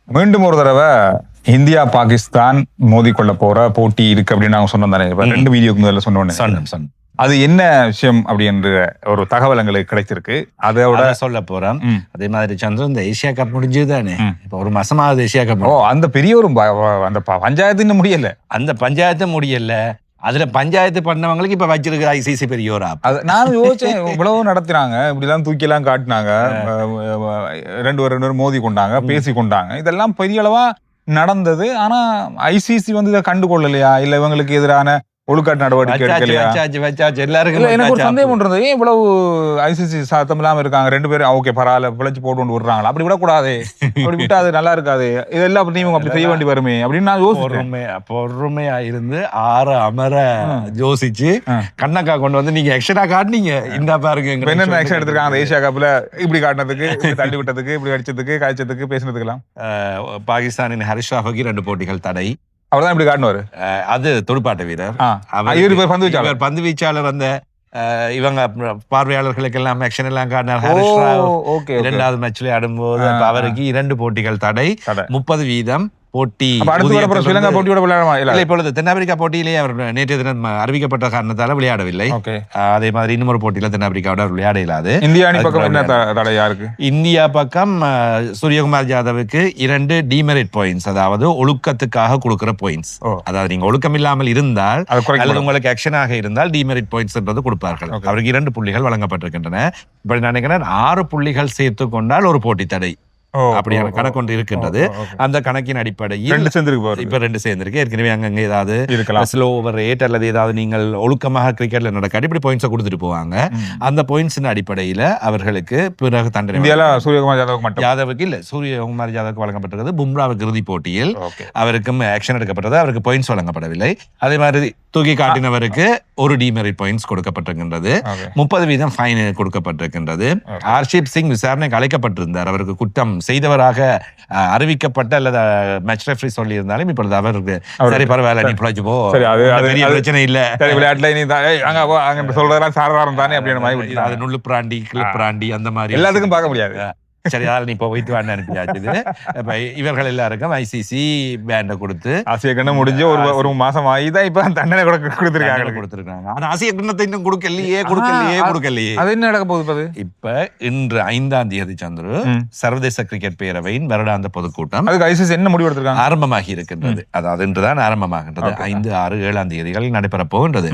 மீண்டும் ஒரு தடவை இந்தியா பாகிஸ்தான் மோதிக்கொள்ள போற போட்டி இருக்கு அப்படின்னு நாங்க சொன்னோம் தானே. 2 வீடியோக்கு முதல்ல சொன்னோம். அது என்ன விஷயம் அப்படின்ற ஒரு தகவல் எங்களுக்கு கிடைச்சிருக்கு. அதோட சொல்ல போறோம். அதே மாதிரி சந்திரன், இந்த ஏசியா கப் முடிஞ்சதுதானே, இப்ப ஒரு மாசமாவது ஏசியா கப். அந்த பெரிய ஒரு அந்த பஞ்சாயத்து இன்னும் முடியல. அந்த பஞ்சாயத்து முடியல. அதுல பஞ்சாயத்து பண்ணவங்களுக்கு இப்ப வச்சிருக்கிற ஐசிசி பெரிய ஒரு ஆப். நானும் யோசிச்சேன், இவ்வளவு நடத்தினாங்க, இப்படி எல்லாம் தூக்கி எல்லாம் காட்டினாங்க, 2 பேரும் மோதி கொண்டாங்க, பேசி கொண்டாங்க, இதெல்லாம் பெரிய அளவா நடந்தது. ஆனா ஐசிசி வந்து இதை கண்டுகொள்ளலையா, இல்ல இவங்களுக்கு எதிரான ஒழுக்காட்டு நடவடிக்கை எடுக்கலையா? எல்லாருக்கும் எனக்கு ஒரு சந்தேகம் பண்றது, ஏன் இவ்வளவு ஐசிசி சாத்தம் இல்லாம இருக்காங்க? 2 பேரும் ஓகே பரவாயில்ல பிழைச்சு போட்டு விடுறாங்களா? அப்படி விடக்கூடாது, அப்படி விட்டா அது நல்லா இருக்காது, இதெல்லாம் நீங்க அப்படி செய்ய வேண்டி வருமே அப்படின்னு நான் யோசிச்சேன். பொறுமையா இருந்து 6 அமர யோசிச்சு கண்ணக்கா கொண்டு வந்து நீங்க எக்ஸ்ட்ரா காட்டினீங்க. இந்த பாருங்க என்னென்ன ஆக்ஷன் எடுத்திருக்காங்க ஏசியா கப்ல, இப்படி காட்டினதுக்கு, தள்ளி விட்டதுக்கு, இப்படி அடிச்சதுக்கு, காய்ச்சதுக்கு, பேசினதுக்கெல்லாம். பாகிஸ்தானின் ஹரிஷ் ராஃபுக்கு 2 போட்டிகள் தடை. அவர்தான் இப்படி காட்டுவாரு. அது துடுப்பாட்ட வீரர். பந்து வீச்சாளர் அந்த இவங்க பார்வையாளர்களுக்கு எல்லாம் ஆக்ஷன் எல்லாம் காட்டினார். ஹரிஷ் ராவ் 2வது மேட்ச்ல ஆடும்போது அவருக்கு 2 போட்டிகள் தடை, 30% போட்டி. இப்பொழுது தென்னாப்பிரிக்கா போட்டியிலேயே அவர் நேற்றைய தினம் அறிவிக்கப்பட்ட காரணத்தால விளையாடவில்லை. அதே மாதிரி இன்னொரு போட்டியில தென்னாப்பிரிக்காவோட விளையாட இயலாது. இந்தியா பக்கம் சூரியகுமார் யாதவுக்கு 2 டிமெரிட் பாயிண்ட்ஸ், அதாவது ஒழுக்கத்துக்காக கொடுக்கிற பாயிண்ட்ஸ். அதாவது நீங்க ஒழுக்கம் இல்லாமல் இருந்தால் அல்லது உங்களுக்கு ஆக்ஷனாக இருந்தால் டிமெரிட் பாயிண்ட்ஸ் என்றது கொடுப்பார்கள். அவருக்கு 2 புள்ளிகள் வழங்கப்பட்டிருக்கின்றன. இப்ப நான் நினைக்கிறேன் 6 புள்ளிகள் சேர்த்து கொண்டால் ஒரு போட்டி தடை அப்படியான கணக்கு ஒன்று இருக்கின்றது. அந்த கணக்கின் அடிப்படையில் இப்ப 2 சேர்ந்திருக்கு. ஏற்கனவே அங்கங்க ஏதாவது ஸ்லோ ஓவர் ரேட் அல்லது ஏதாவது நீங்கள் ஒழுக்கமாக கிரிக்கெட்ல நடக்காட்டி இப்படி பாயிண்ட்ஸை கொடுத்துட்டு போவாங்க. அந்த பாயிண்ட்ஸின் அடிப்படையில அவர்களுக்கு பிறகு தண்டனை யாதவுக்கு இல்ல, சூரியகுமார் யாதவுக்கு வழங்கப்பட்டிருக்கிறது. பும்ராவுக்கு இறுதி போட்டியில் அவருக்கும் ஆக்ஷன் எடுக்கப்பட்டது, அவருக்கு பாயிண்ட்ஸ் வழங்கப்படவில்லை. அதே மாதிரி தூக்கி காட்டினவருக்கு 1 demerit points கொடுக்கப்பட்டிருக்கின்றது. 30% fine கொடுக்கப்பட்டிருக்கின்றது. Arshdeep Singh விசாரணைக்கு அழைக்கப்பட்டிருந்தார். அவருக்கு குற்றம் செய்தவராக அறிவிக்கப்பட்ட அல்லது மேட்ச் ரெஃபரி சொல்லி இருந்தாலும் இப்பொழுது அவருக்கு சரி பரவாயில்ல, நீ பிழைச்சு போ, பெரிய பிரச்சனை இல்ல, விளையாட்டுல நீ சொல்றதெல்லாம் சாதாரணம் தானே அப்படின்னு மாதிரி. அது நுள்ளு பிராண்டி, கிளிப் பிராண்டி அந்த மாதிரி எல்லாத்துக்கும் பார்க்க முடியாது. சரி, அதால நீ இப்போ வைத்து வான்னு அனுப்பியாச்சு. இவர்கள் எல்லாருக்கும் ஐசிசி பேண்டை கொடுத்து ஆசிய கிண்ணம் முடிஞ்சு ஒரு மாசம் ஆகிதான் இப்ப தண்டனை கொடுத்திருக்காங்க. ஆனா ஆசிய கிண்ணத்தை இன்னும் கொடுக்கலையே. அது என்ன நடக்க போகுது? இப்ப இன்று 5ஆம் தேதி சந்திரு சர்வதேச கிரிக்கெட் பேரவையின் வருடாந்த பொதுக்கூட்டம் அதுக்கு ஐசிசி என்ன முடிவு எடுத்திருக்காங்க? ஆரம்பமாகி இருக்கின்றது. அதாவது இன்றுதான் ஆரம்பமாகின்றது. 5, 6, 7ஆம் தேதிகளில் நடைபெற போகின்றது.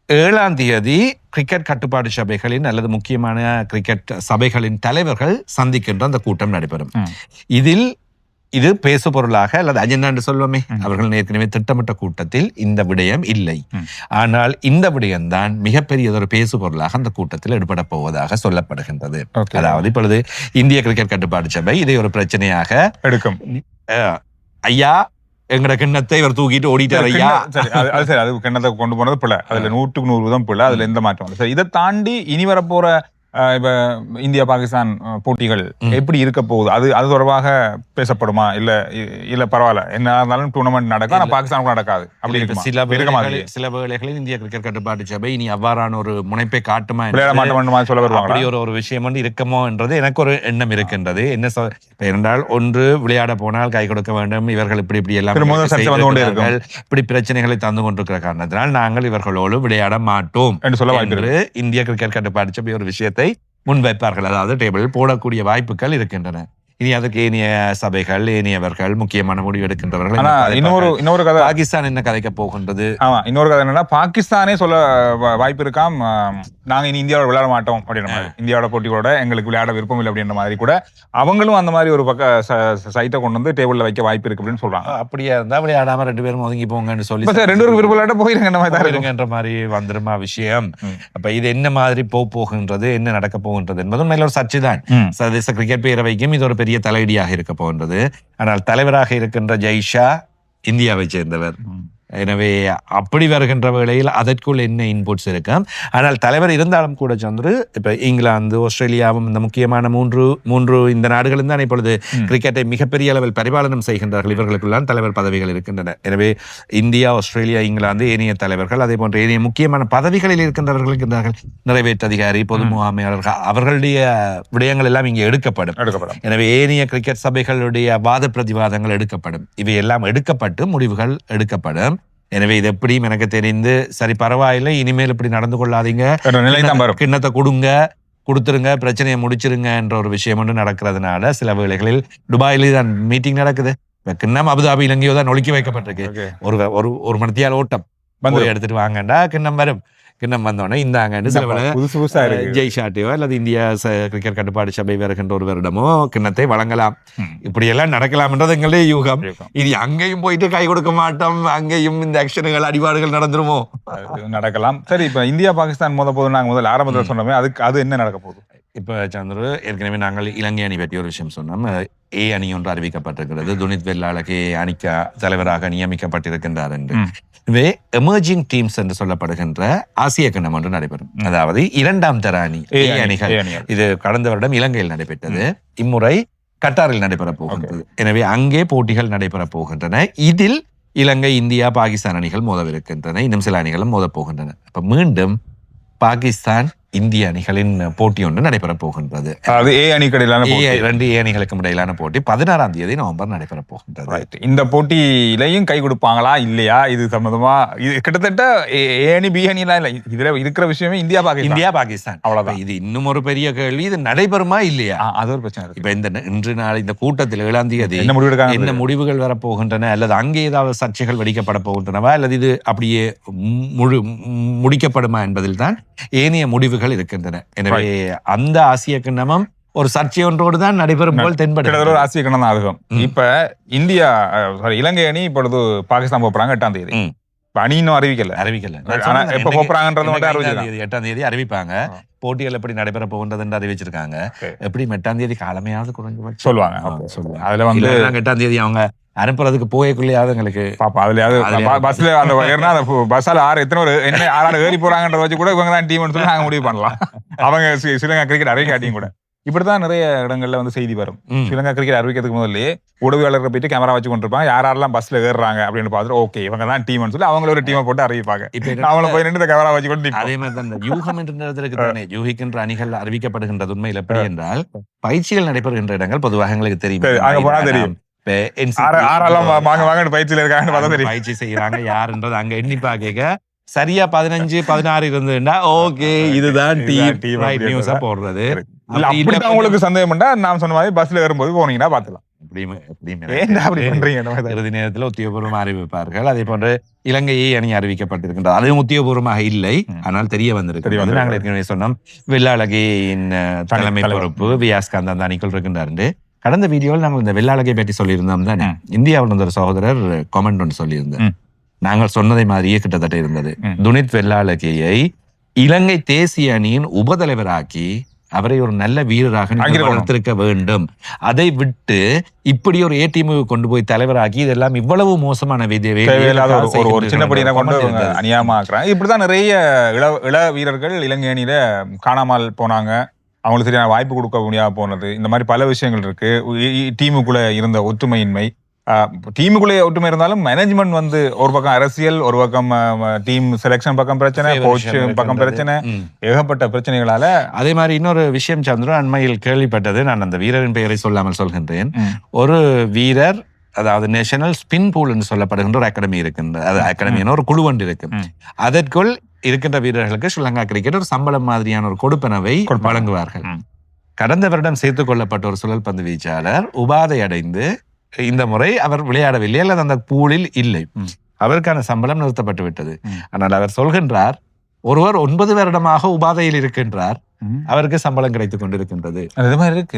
7ஆம் தேதி கிரிக்கெட் கட்டுப்பாடு சபைகளின் அல்லது முக்கியமான கிரிக்கெட் சபைகளின் தலைவர்கள் சந்திக்கின்ற அந்த கூட்டம் நடைபெறும். இது பேசு பொருளாக அல்லது அஜெண்டா என்று சொல்லுவோமே, அவர்கள் ஏற்கனவே திட்டமிட்ட கூட்டத்தில் இந்த விடயம் இல்லை. ஆனால் இந்த விடயம்தான் மிகப்பெரியதொரு பேசு பொருளாக அந்த கூட்டத்தில் எடுபட போவதாக சொல்லப்படுகின்றது. அதாவது இப்பொழுது இந்திய கிரிக்கெட் கட்டுப்பாடு சபை இதை ஒரு பிரச்சனையாக எடுக்கும். ஐயா, எங்கட கிண்ணத்தை இவர் தூக்கிட்டு ஓடிட்டார் ஐயா. சரி, அது கிண்ணத்தை கொண்டு போனது பிள்ளை, அதுல 100க்கு 100 பிள்ளை, அதுல எந்த மாற்றம். சரி, இதை தாண்டி இனி வரப்போற இப்ப இந்தியா பாகிஸ்தான் போட்டிகள் எப்படி இருக்க போகுது, அது தொடர்பாக பேசப்படுமா? இல்ல பரவாயில்ல, என்ன இருந்தாலும் டூர்னமெண்ட் நடக்கும், ஆனா பாகிஸ்தானுக்கு நடக்காது அப்படி இருக்குமா? சில வேளைகளில் இந்திய கிரிக்கெட் கட்டுப்பாட்டு சபை இனி அவ்வாறான ஒரு முனைப்பை காட்டுமா, சொல்ல வருவாங்க. அப்படி ஒரு விஷயம் வந்து இருக்குமோ என்றது எனக்கு ஒரு எண்ணம் இருக்கின்றது. என்ன என்றால், ஒன்று விளையாட போனால் கை கொடுக்க வேண்டும், இவர்கள் இப்படி எல்லாம் இப்படி பிரச்சனைகளை தந்து கொண்டிருக்கிற காரணத்தினால் நாங்கள் இவர்களோடு விளையாட மாட்டோம் என்று இந்திய கிரிக்கெட் கட்டுப்பாட்டு சபை ஒரு விஷயத்தை முன்வைப்பார்கள். அதாவது டேபிள் போடக்கூடிய வாய்ப்புகள் இருக்கின்றன. இனி அதுக்கு ஏனைய சபைகள், ஏனையவர்கள், முக்கியமான முடிவு எடுக்கின்றவர்கள். இன்னொரு கதை, பாகிஸ்தான் என்ன கதைக்க போகின்றது? இன்னொரு கதை என்னன்னா, பாகிஸ்தானே சொல்ல வாய்ப்பு இருக்காம், நாங்க இனி இந்தியாவோட விளையாட மாட்டோம் அப்படின்ற மாதிரி, இந்தியாவோட போட்டிகளோட எங்களுக்கு விளையாட விருப்பம் இல்லை அப்படின்ற மாதிரி கூட அவங்களும் அந்த மாதிரி ஒரு சைட்டை கொண்டு வந்து டேபிள்ல வைக்க வாய்ப்பு இருக்கு அப்படின்னு சொல்றாங்க. அப்படியா இருந்தா விளையாடாம 2 பேரும் ஒதுங்கி போங்கன்னு சொல்லி 2 பேரும் விருப்பம் விளையாட போயிருங்கன்ற மாதிரி வந்துருமா விஷயம். அப்ப இது என்ன மாதிரி போகின்றது, என்ன நடக்க போகின்றது என்பது மேல ஒரு சர்ச்சை தான். சர்வதேச கிரிக்கெட் பேரவைக்கும் இது ஒரு பெரிய தலையடியாக இருக்க போகின்றது. ஆனால் தலைவராக இருக்கின்ற ஜெய்ஷா இந்தியாவை சேர்ந்தவர். எனவே அப்படி வருகின்ற வேளையில் அதற்குள் என்ன இன்புட்ஸ் இருக்கும். ஆனால் தலைவர் இருந்தாலும் கூட சந்துரு, இப்ப இங்கிலாந்து, ஆஸ்திரேலியாவும் இந்த முக்கியமான மூன்று இந்த நாடுகளும் தான் இப்பொழுது கிரிக்கெட்டை மிகப்பெரிய அளவில் பரிபாலனம் செய்கின்றார்கள். இவர்களுக்குள்ளான் தலைவர் பதவிகள் இருக்கின்றன. எனவே இந்தியா, ஆஸ்திரேலியா, இங்கிலாந்து ஏனைய தலைவர்கள், அதே போன்ற ஏனைய முக்கியமான பதவிகளில் இருக்கின்றவர்கள் இருக்கின்றார்கள். நிறைவேற்று அதிகாரி, பொது முகாமையாளர்கள், அவர்களுடைய விடயங்கள் எல்லாம் இங்கே எடுக்கப்படும். எனவே ஏனைய கிரிக்கெட் சபைகளுடைய வாத பிரதிவாதங்கள் எடுக்கப்படும். இவை எல்லாம் எடுக்கப்பட்டு முடிவுகள் எடுக்கப்படும். எனவே இது எப்படியும் எனக்கு தெரிந்து சரி பரவாயில்லை, இனிமேல் இப்படி நடந்து கொள்ளாதீங்க, கிண்ணத்தை கொடுத்துருங்க, பிரச்சனையை முடிச்சிருங்க என்ற ஒரு விஷயம் ஒன்று நடக்கிறதுனால சில வேளைகளில் துபாயில தான் மீட்டிங் நடக்குது. கிண்ணம் அபுதாபி இலங்கையோ தான் ஒழுக்கி வைக்கப்பட்டிருக்கு. ஒரு மணித்தியால் ஓட்டம் எடுத்துட்டு வாங்கண்டா, கிண்ணம் வரும். கிண்ணம் வந்தோடனே இந்தாங்கன்னு சில ஜெய் ஷாட்டியோ அல்லது இந்தியா கிரிக்கெட் கட்டுப்பாடு சபை வருகின்ற ஒரு வருடமோ கிண்ணத்தை வழங்கலாம். இப்படியெல்லாம் நடக்கலாம்ன்றது எங்களுடைய யூகம். இது அங்கேயும் போயிட்டு கை கொடுக்க மாட்டோம், அங்கேயும் இந்த ஆக்ஷன்கள் அடிபாடுகள் நடந்துருமோ? நடக்கலாம். சரி, இப்ப இந்தியா பாகிஸ்தான் போது நாங்க முதல்ல ஆரம்பத்தில் சொன்னோமே, அது என்ன நடக்க போகுது? இப்ப சந்திரு, ஏற்கனவே நாங்கள் இலங்கை அணி பற்றி ஒரு விஷயம் சொன்னோம். ஏ அணி ஒன்று அறிவிக்கப்பட்டிருக்கிறது. துனித் வெல்லாளக்கு அணிக்க தலைவராக நியமிக்கப்பட்டிருக்கின்றார் என்று. இவை எமர்ஜிங் டீம்ஸ் என்று சொல்லப்படுகின்ற ஆசிய கிண்ணம் ஒன்று நடைபெறும். அதாவது 2ஆம் தர அணி அணிகள். இது கடந்த வருடம் இலங்கையில் நடைபெற்றது. இம்முறை கட்டாரில் நடைபெற போகின்றது. எனவே அங்கே போட்டிகள் நடைபெற போகின்றன. இதில் இலங்கை, இந்தியா, பாகிஸ்தான் அணிகள் மோதவிருக்கின்றன. இன்னும் சில அணிகளும் மோத போகின்றன. இப்ப மீண்டும் பாகிஸ்தான், இந்திய அணிகளின் போட்டி ஒன்று நடைபெற போகின்றது. இரண்டு ஏ அணிகளுக்கும் இடையிலான போட்டி 16ஆம் தேதி நவம்பர் நடைபெற போகின்றது. இந்த போட்டியிலையும் கை கொடுப்பாங்களா இல்லையா, இது சம்பந்தமா கிட்டத்தட்ட ஏ அணி பி அணி எல்லாம் இல்லை, இதுல இருக்கிற விஷயமே இந்தியா பாகிஸ்தான் அவ்வளவுதான். இது இன்னும் ஒரு பெரிய கேள்வி, இது நடைபெறுமா இல்லையா, அது ஒரு பிரச்சனை. இப்ப இன்று நாள் இந்த கூட்டத்தில் 7ஆம் தேதி என்ன முடிவுகள் வரப்போகின்றன, அல்லது அங்கே ஏதாவது சர்ச்சைகள் வெடிக்கப்பட போகின்றனவா, அல்லது இது அப்படியே முடிக்கப்படுமா என்பதில் தான் ஏனைய முடிவுகள் இருக்கின்றன. எனவே அந்த ஆசிய கிண்ணமும் ஒரு சர்ச்சை ஒன்றோடு தான் நடைபெறும் போல் தென்படுகிறது. ஆசிய கிண்ணம் தான் அதுவும். இப்ப இந்தியா இலங்கை அணி இப்பொழுது பாகிஸ்தான் போறாங்க 8ஆம் தேதி. அணி இன்னும் அறிவிக்கல. எப்ப போறாங்கன்றது 8ஆம் தேதி அறிவிப்பாங்க. போட்டிகள் எப்படி நடைபெற போகின்றது என்று அறிவிச்சிருக்காங்க. எப்படி 8ஆம் தேதி காலமையாவது குறைஞ்சு சொல்லுவாங்க. அதுல வந்து 8ஆம் தேதி அவங்க அனுப்புறதுக்கு போயக்குள்ளையாவது எங்களுக்கு பாப்பா அதுலயாவது பஸ்ல அந்த பஸ்ஸால எத்தனை ஆறு ஏறி போறாங்கன்றத வச்சு கூட இவங்க தான் டீம் சொல்லி நாங்க முடிவு பண்ணலாம். அவங்க ஸ்ரீலங்கா கிரிக்கெட் அறிவிக்காட்டியும் கூட இப்படிதான் நிறைய இடங்கள்ல வந்து செய்தி வரும். ஸ்ரீலங்கா கிரிக்கெட் அறிவிக்கிறதுக்கு முதல்ல உதவியாளர்கள் போயிட்டு கேமரா வச்சு கொண்டிருப்பாங்க. யாரெல்லாம் பஸ்ல ஏறுறாங்க அப்படின்னு பார்த்துட்டு ஓகே இவங்க தான் டீம் சொல்லி அவங்கள ஒரு டீமை போட்டு அறிவிப்பாங்க. அவங்கள போய் நின்று கேமரா வச்சு கொண்டு அதே மாதிரி தான் யூகம் என்று யூகிக்கின்ற அணிகள் அறிவிக்கப்படுகின்றது. உண்மையில் எப்படி என்றால் பயிற்சிகள் நடைபெறுகின்ற இடங்கள் பொதுவாக எங்களுக்கு தெரியும். அங்க போனா தெரியும் பயிற்சி செய்யறாங்க யாருன்றது அங்க எண்ணிப்பா கேட்க சரியா 15-16 இருந்ததுன்னா ஓகே இதுதான் நியூஸா போடுறது. உங்களுக்கு சந்தேகம் நான் சொன்ன மாதிரி பஸ்ல ஏறும்போது போனீங்கன்னா பாத்துலாம். இறுதி நேரத்தில் உத்தியோகபூர்வமாக அறிவிப்பார்கள். அதே போன்று இலங்கையை அணி அறிவிக்கப்பட்டிருக்கின்றது. அதுவும் உத்தியோகபூர்வமாக இல்லை, ஆனால் தெரிய வந்திருக்கு. நாங்கள் ஏற்கனவே சொன்னோம் வெள்ளாளகையின் தலைமை பொறுப்பு வியாஸ்காந்த் அந்த அணிக்குள் இருக்கின்றார். கடந்த வீடியோவில் நாங்கள் இந்த வெள்ளாளகை பற்றி சொல்லியிருந்தோம் தானே. இந்தியாவில் ஒரு சகோதரர் கமெண்ட் ஒன்று சொல்லியிருந்தேன். நாங்கள் சொன்னதை மாதிரியே கிட்டத்தட்ட இருந்தது. துனித் வெள்ளாளகையை இலங்கை தேசிய அணியின் உபதலைவராக்கி அவரை ஒரு நல்ல வீரராக வளர்த்திருக்க வேண்டும். அதை விட்டு இப்படி ஒரு ஏ டீம் கொண்டு போய் தலைவராக்கி இதெல்லாம் இவ்வளவு மோசமான இப்படிதான் நிறைய இள வீரர்கள் இலங்கை அணியில காணாமல் போனாங்க. அவங்களுக்கு சரியான வாய்ப்பு கொடுக்க முடியாம போனது, இந்த மாதிரி பல விஷயங்கள் இருக்கு. டீமுக்குள்ள இருந்த ஒற்றுமையின்மை, டீமுக்குள்ளே ஒற்றுமை இருந்தாலும் மேனேஜ்மெண்ட் வந்து ஒரு பக்கம் அரசியல், ஒரு பக்கம் டீம் செலக்ஷன் பக்கம் பிரச்சனை, கோச் பக்கம் பிரச்சனை, ஏகப்பட்ட பிரச்சனைகளால. அதே மாதிரி இன்னொரு விஷயம் சந்திரன் அண்மையில் கேள்விப்பட்டது, நான் அந்த வீரரின் பெயரை சொல்லாமல் சொல்கின்றேன். ஒரு வீரர், அதாவது நேஷனல் ஸ்பின் பூல் என்று சொல்லப்படுகின்ற ஒரு அகாடமி இருக்கின்ற, அது அகாடமியான ஒரு குழு ஒன்று இருக்கு. அதற்குள் இருக்கின்ற வீரர்களுக்கு ஸ்ரீலங்கா கிரிக்கெட் ஒரு சம்பளம் மாதிரியான ஒரு கொடுப்பனவை வழங்குவார்கள். கடந்த வருடம் சேர்த்துக் கொள்ளப்பட்ட ஒரு சுழல் பந்து வீச்சாளர் உபாதை அடைந்து இந்த முறை அவர் விளையாடவில்லை, அல்லது அந்த பூலில் இல்லை. அவருக்கான சம்பளம் நிறுத்தப்பட்டு விட்டது. ஆனால் அவர் சொல்கின்றார், ஒருவர் 9 வருடமாக உபாதையில் இருக்கின்றார், அவருக்கு சம்பளம் கிடைத்துக் கொண்டிருக்கின்றது. அது மாதிரி இருக்கு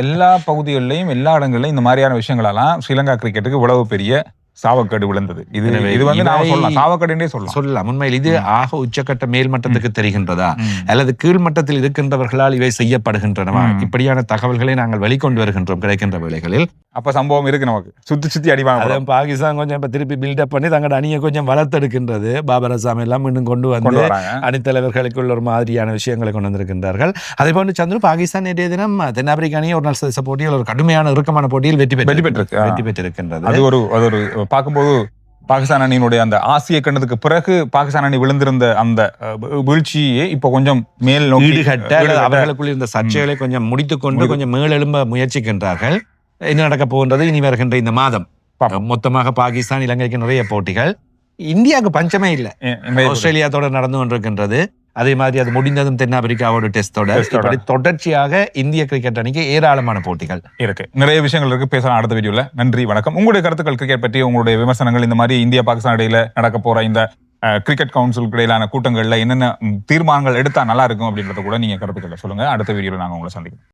எல்லா பகுதிகளிலையும் எல்லா இடங்களிலும் இந்த மாதிரியான விஷயங்களெல்லாம் ஸ்ரீலங்கா கிரிக்கெட்டுக்கு இவ்வளவு பெரிய சாவக்கேடு விழுந்தது. இது எனவே இது வந்து நாம இவை சொல்லலாம், சாவக்கேடுன்றே சொல்லலாம். சொல்லலாம். உண்மையில் இது ஆக உச்சக்கட்ட மேல் மட்டத்துக்கு தெரிகின்றதா அல்லது கீழ் மட்டத்தில் இருக்கின்றவர்களால் இவை செய்யப்படுகின்றனவா? இப்படியான தகவல்களை நாங்கள் வெளிக்கொண்டு வருகின்றோம் கிடைக்கின்ற வேளைகளில். அப்ப சம்பவம் இருக்கு, நமக்கு சுத்தி அடிவாங்க. பாகிஸ்தான் கொஞ்சம் இப்ப திருப்பி பில்டப் பண்ணி தங்களோட அணியை கொஞ்சம் வளர்த்தெடுக்கின்றது. பாபர் அசாம் எல்லாம் இன்னும் கொண்டு வந்து அணித்தலைவர்களுக்குள்ள ஒரு மாதிரியான விஷயங்களை கொண்டு வந்திருக்கின்றார்கள். அதே போன்று சந்துரு, பாகிஸ்தான் நேற்றைய தினம் தென்னாப்பிரிக்க அணியை ஒரு நாள் சர்வதேச போட்டியில் ஒரு கடுமையான இறுக்கமான போட்டியில் வெற்றி பெற்றிருக்கின்றது. அது ஒரு பார்க்கும்போது பாகிஸ்தான் அணியினுடைய அந்த ஆசிய கண்டத்துக்கு பிறகு பாகிஸ்தான் அணி விழுந்திருந்த அந்த வீழ்ச்சியே இப்ப கொஞ்சம் மேல் நோக்கி அவர்களுக்குள் இருந்த சர்ச்சைகளை கொஞ்சம் முடித்துக்கொண்டு கொஞ்சம் மேலெழும்ப முயற்சிக்கின்றார்கள். என்ன நடக்க போகின்றது இனி வருகின்ற இந்த மாதம்? மொத்தமாக பாகிஸ்தான் இலங்கைக்கு நிறைய போட்டிகள். இந்தியாவுக்கு பஞ்சமே இல்லை. ஆஸ்திரேலியா தொடர் நடந்து கொண்டிருக்கின்றது. அதே மாதிரி அது முடிந்ததும் தென்னாப்பிரிக்காவோட டெஸ்ட் தொடர். தொடர்ச்சியாக இந்திய கிரிக்கெட் அணிக்கு ஏராளமான போட்டிகள் இருக்கு. நிறைய விஷயங்கள் இருக்கு, பேசலாம் அடுத்த வீடியோல. நன்றி, வணக்கம். உங்களுடைய கருத்துக்கள் கிரிக்கெட் பற்றி, உங்களுடைய விமர்சனங்கள், இந்த மாதிரி இந்தியா பாகிஸ்தான் இடையில நடக்க போற இந்த கிரிக்கெட் கவுன்சிலுக்கு இடையிலான கூட்டங்கள்ல என்னென்ன தீர்மானங்கள் எடுத்தா நல்லா இருக்கும் அப்படின்றத கூட நீங்க கருத்துக்களை சொல்லுங்க. அடுத்த வீடியோல நாங்க உங்களை சந்திக்கிறோம்.